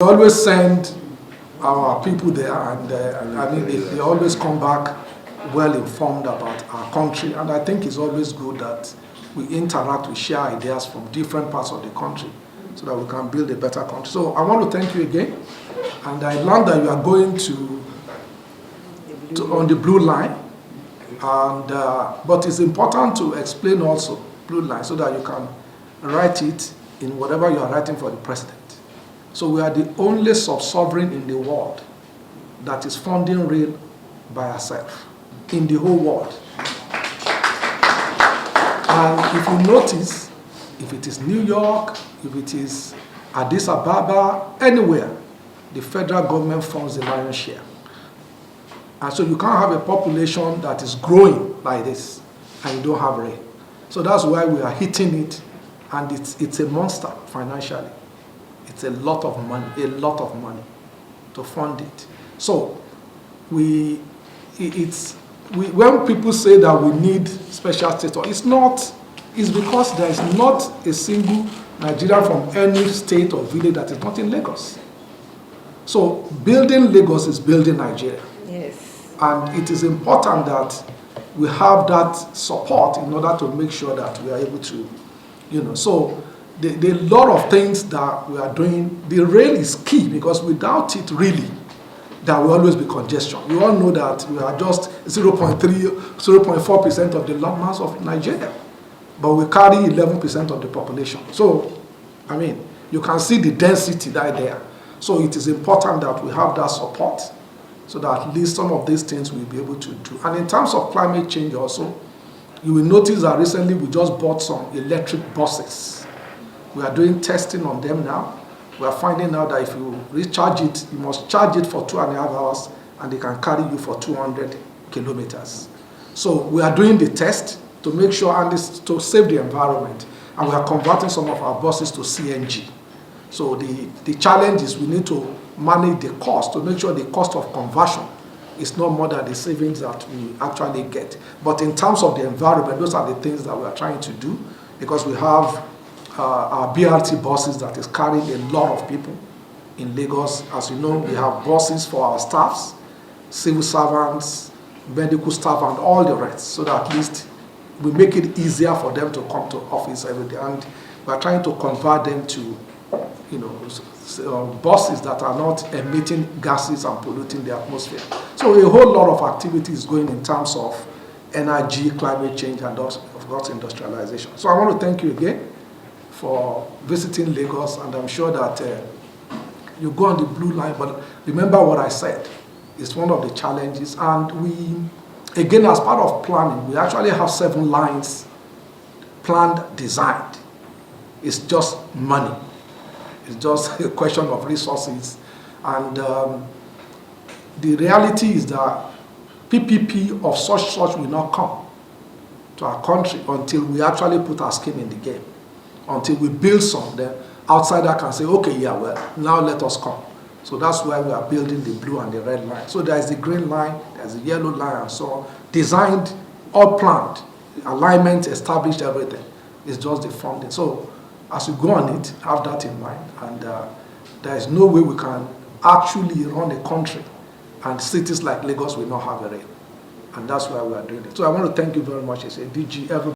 We always send our people there, and I mean, they always come back well informed about our country, and I think it's always good that we interact, we share ideas from different parts of the country so that we can build a better country. So I want to thank you again, and I learned that you are going to on the blue line, and but it's important to explain also blue line so that you can write it in whatever you are writing for the president. So we are the only sub-sovereign in the world that is funding rail by ourselves in the whole world. And if you notice, if it is New York, if it is Addis Ababa, anywhere, the federal government funds the lion's share. And so you can't have a population that is growing like this and you don't have rail. So that's why we are hitting it, and it's a monster financially. It's a lot of money to fund it. So when people say that we need special status, it's because there is not a single Nigerian from any state or village that is not in Lagos. So building Lagos is building Nigeria. Yes. And it is important that we have that support in order to make sure that we are able to, so the lot of things that we are doing, the rail is key, because without it really, there will always be congestion. You all know that we are just 0.4% of the landmass of Nigeria, but we carry 11% of the population. So, I mean, you can see the density that there. So it is important that we have that support, so that at least some of these things we'll be able to do. And in terms of climate change also, you will notice that recently we just bought some electric buses. We are doing testing on them now. We are finding out that if you recharge it, you must charge it for 2.5 hours, and they can carry you for 200 kilometers. So we are doing the test to make sure, and this to save the environment. And we are converting some of our buses to CNG. So the challenge is we need to manage the cost to make sure the cost of conversion is not more than the savings that we actually get. But in terms of the environment, those are the things that we are trying to do, because we have our BRT buses that is carrying a lot of people in Lagos. As you know, we have buses for our staffs, civil servants, medical staff, and all the rest, so that at least we make it easier for them to come to office every day. And we are trying to convert them to, buses that are not emitting gases and polluting the atmosphere. So a whole lot of activities going in terms of energy, climate change, and also, of course, industrialization. So I want to thank you again for visiting Lagos, and I'm sure that you go on the blue line, but remember what I said. It's one of the challenges, and we, again, as part of planning, we actually have 7 lines planned, designed. It's just money. It's just a question of resources, and the reality is that PPP of such will not come to our country until we actually put our skin in the game. Until we build some, then outsider can say, okay, yeah, well, now let us come. So that's why we are building the blue and the red line. So there's the green line, there's the yellow line, and so on. Designed, all planned, alignment, established, everything. It's just the funding. So as we go on it, have that in mind. And there is no way we can actually run a country and cities like Lagos will not have a rail. And that's why we are doing it. So I want to thank you very much. It's a DG, everybody.